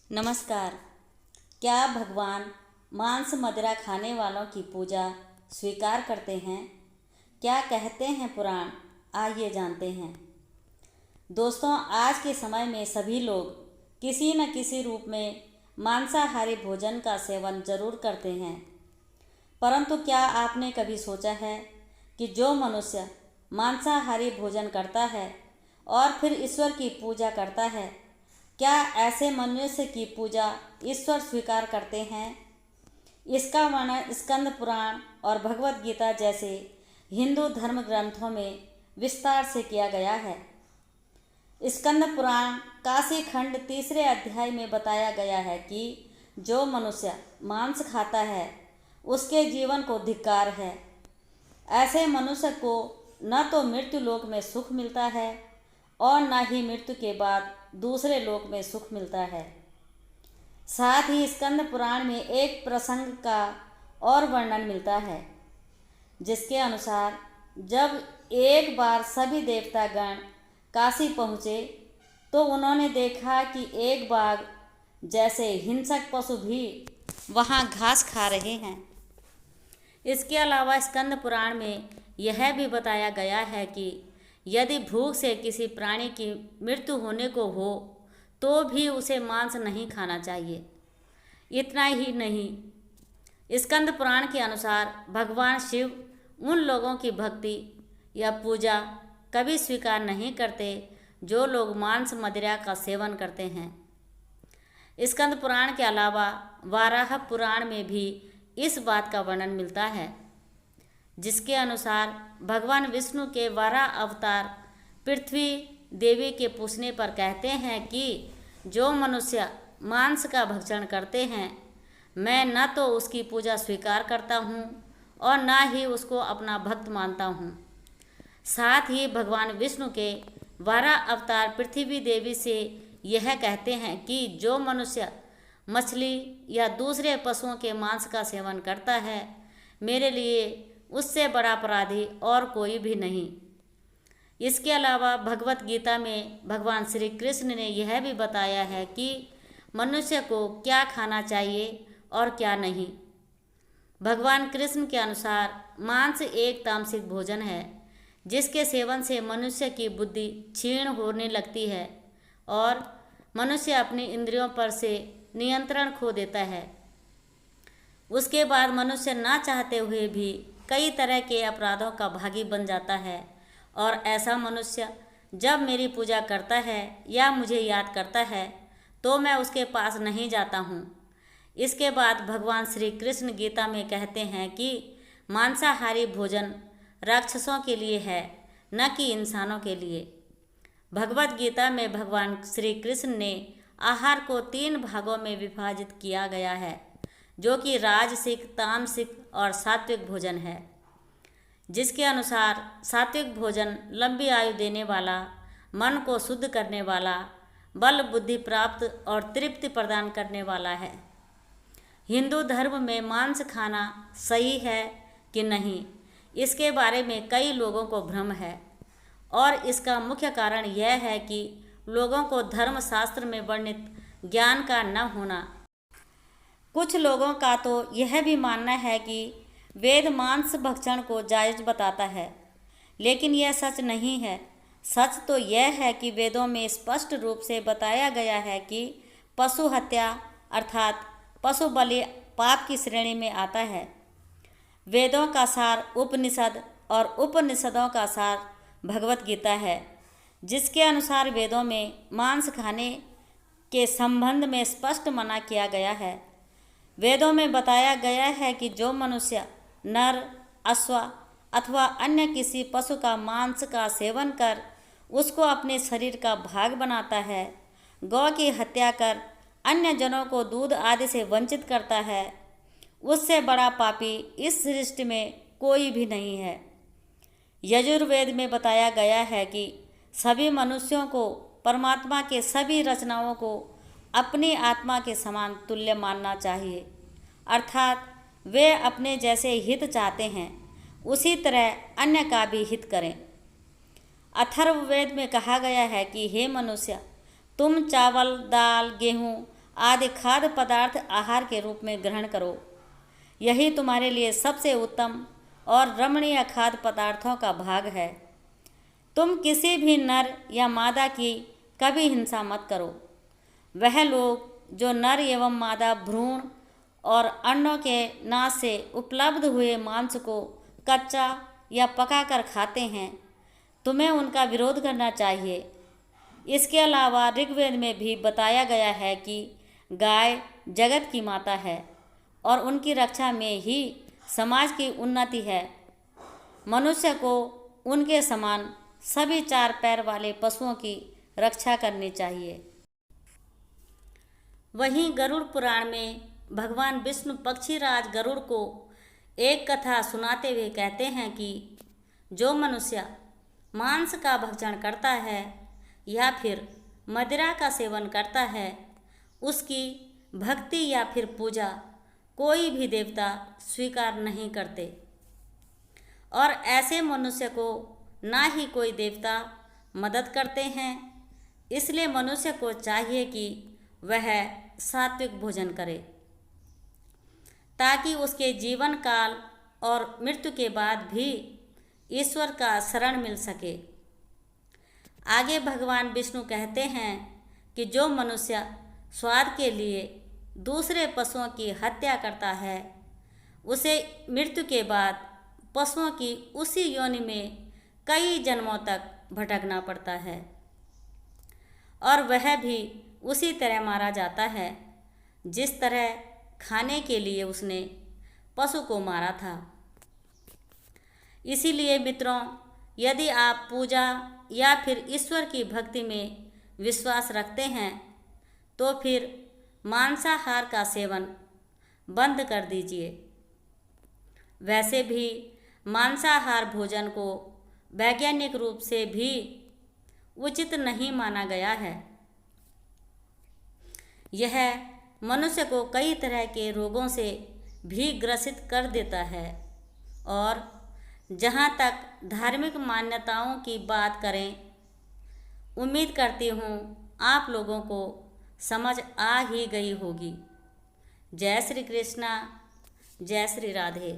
नमस्कार। क्या भगवान मांस मदिरा खाने वालों की पूजा स्वीकार करते हैं? क्या कहते हैं पुराण? आइए जानते हैं। दोस्तों, आज के समय में सभी लोग किसी न किसी रूप में मांसाहारी भोजन का सेवन जरूर करते हैं। परंतु क्या आपने कभी सोचा है कि जो मनुष्य मांसाहारी भोजन करता है और फिर ईश्वर की पूजा करता है, क्या ऐसे मनुष्य की पूजा ईश्वर स्वीकार करते हैं? इसका वर्णन स्कंद पुराण और भगवत गीता जैसे हिंदू धर्म ग्रंथों में विस्तार से किया गया है। स्कंद पुराण काशी खंड 3 अध्याय में बताया गया है कि जो मनुष्य मांस खाता है उसके जीवन को धिक्कार है। ऐसे मनुष्य को न तो मृत्यु लोक में सुख मिलता है और न ही मृत्यु के बाद दूसरे लोक में सुख मिलता है। साथ ही स्कंद पुराण में एक प्रसंग का और वर्णन मिलता है, जिसके अनुसार जब एक बार सभी देवतागण काशी पहुँचे तो उन्होंने देखा कि एक बाघ जैसे हिंसक पशु भी वहाँ घास खा रहे हैं। इसके अलावा स्कंद पुराण में यह भी बताया गया है कि यदि भूख से किसी प्राणी की मृत्यु होने को हो तो भी उसे मांस नहीं खाना चाहिए। इतना ही नहीं, स्कंद पुराण के अनुसार भगवान शिव उन लोगों की भक्ति या पूजा कभी स्वीकार नहीं करते जो लोग मांस मदिरा का सेवन करते हैं। स्कंद पुराण के अलावा वाराह पुराण में भी इस बात का वर्णन मिलता है, जिसके अनुसार भगवान विष्णु के वाराह अवतार पृथ्वी देवी के पूछने पर कहते हैं कि जो मनुष्य मांस का भक्षण करते हैं, मैं न तो उसकी पूजा स्वीकार करता हूँ और न ही उसको अपना भक्त मानता हूँ। साथ ही भगवान विष्णु के वाराह अवतार पृथ्वी देवी से यह कहते हैं कि जो मनुष्य मछली या दूसरे पशुओं के मांस का सेवन करता है, मेरे लिए उससे बड़ा अपराधी और कोई भी नहीं। इसके अलावा भगवत गीता में भगवान श्री कृष्ण ने यह भी बताया है कि मनुष्य को क्या खाना चाहिए और क्या नहीं। भगवान कृष्ण के अनुसार मांस एक तामसिक भोजन है, जिसके सेवन से मनुष्य की बुद्धि क्षीण होने लगती है और मनुष्य अपनी इंद्रियों पर से नियंत्रण खो देता है। उसके बाद मनुष्य ना चाहते हुए भी कई तरह के अपराधों का भागी बन जाता है और ऐसा मनुष्य जब मेरी पूजा करता है या मुझे याद करता है तो मैं उसके पास नहीं जाता हूँ। इसके बाद भगवान श्री कृष्ण गीता में कहते हैं कि मांसाहारी भोजन राक्षसों के लिए है, न कि इंसानों के लिए। भगवत गीता में भगवान श्री कृष्ण ने आहार को 3 भागों में विभाजित किया गया है, जो कि राजसिक, तामसिक और सात्विक भोजन है। जिसके अनुसार सात्विक भोजन लंबी आयु देने वाला, मन को शुद्ध करने वाला, बल बुद्धि प्राप्त और तृप्ति प्रदान करने वाला है। हिंदू धर्म में मांस खाना सही है कि नहीं, इसके बारे में कई लोगों को भ्रम है और इसका मुख्य कारण यह है कि लोगों को धर्मशास्त्र में वर्णित ज्ञान का न होना। कुछ लोगों का तो यह भी मानना है कि वेद मांस भक्षण को जायज़ बताता है, लेकिन यह सच नहीं है। सच तो यह है कि वेदों में स्पष्ट रूप से बताया गया है कि पशु हत्या अर्थात पशु बलि पाप की श्रेणी में आता है। वेदों का सार उपनिषद और उपनिषदों का सार भगवत गीता है, जिसके अनुसार वेदों में मांस खाने के संबंध में स्पष्ट मना किया गया है। वेदों में बताया गया है कि जो मनुष्य नर, अश्व अथवा अन्य किसी पशु का मांस का सेवन कर उसको अपने शरीर का भाग बनाता है, गौ की हत्या कर अन्य जनों को दूध आदि से वंचित करता है, उससे बड़ा पापी इस सृष्टि में कोई भी नहीं है। यजुर्वेद में बताया गया है कि सभी मनुष्यों को परमात्मा के सभी रचनाओं को अपनी आत्मा के समान तुल्य मानना चाहिए, अर्थात वे अपने जैसे हित चाहते हैं उसी तरह अन्य का भी हित करें। अथर्ववेद में कहा गया है कि हे मनुष्य, तुम चावल, दाल, गेहूँ आदि खाद्य पदार्थ आहार के रूप में ग्रहण करो। यही तुम्हारे लिए सबसे उत्तम और रमणीय खाद्य पदार्थों का भाग है। तुम किसी भी नर या मादा की कभी हिंसा मत करो। वह लोग जो नर एवं मादा भ्रूण और अंडों के नाश से उपलब्ध हुए मांस को कच्चा या पकाकर खाते हैं, तुम्हें उनका विरोध करना चाहिए। इसके अलावा ऋग्वेद में भी बताया गया है कि गाय जगत की माता है और उनकी रक्षा में ही समाज की उन्नति है। मनुष्य को उनके समान सभी 4 पैर वाले पशुओं की रक्षा करनी चाहिए। वहीं गरुड़ पुराण में भगवान विष्णु पक्षीराज गरुड़ को एक कथा सुनाते हुए कहते हैं कि जो मनुष्य मांस का भक्षण करता है या फिर मदिरा का सेवन करता है, उसकी भक्ति या फिर पूजा कोई भी देवता स्वीकार नहीं करते और ऐसे मनुष्य को ना ही कोई देवता मदद करते हैं। इसलिए मनुष्य को चाहिए कि वह सात्विक भोजन करे ताकि उसके जीवन काल और मृत्यु के बाद भी ईश्वर का शरण मिल सके। आगे भगवान विष्णु कहते हैं कि जो मनुष्य स्वाद के लिए दूसरे पशुओं की हत्या करता है, उसे मृत्यु के बाद पशुओं की उसी योनि में कई जन्मों तक भटकना पड़ता है और वह भी उसी तरह मारा जाता है जिस तरह खाने के लिए उसने पशु को मारा था। इसीलिए मित्रों, यदि आप पूजा या फिर ईश्वर की भक्ति में विश्वास रखते हैं तो फिर मांसाहार का सेवन बंद कर दीजिए। वैसे भी मांसाहार भोजन को वैज्ञानिक रूप से भी उचित नहीं माना गया है। यह मनुष्य को कई तरह के रोगों से भी ग्रसित कर देता है और जहाँ तक धार्मिक मान्यताओं की बात करें, उम्मीद करती हूँ आप लोगों को समझ आ ही गई होगी। जय श्री कृष्णा, जय श्री राधे।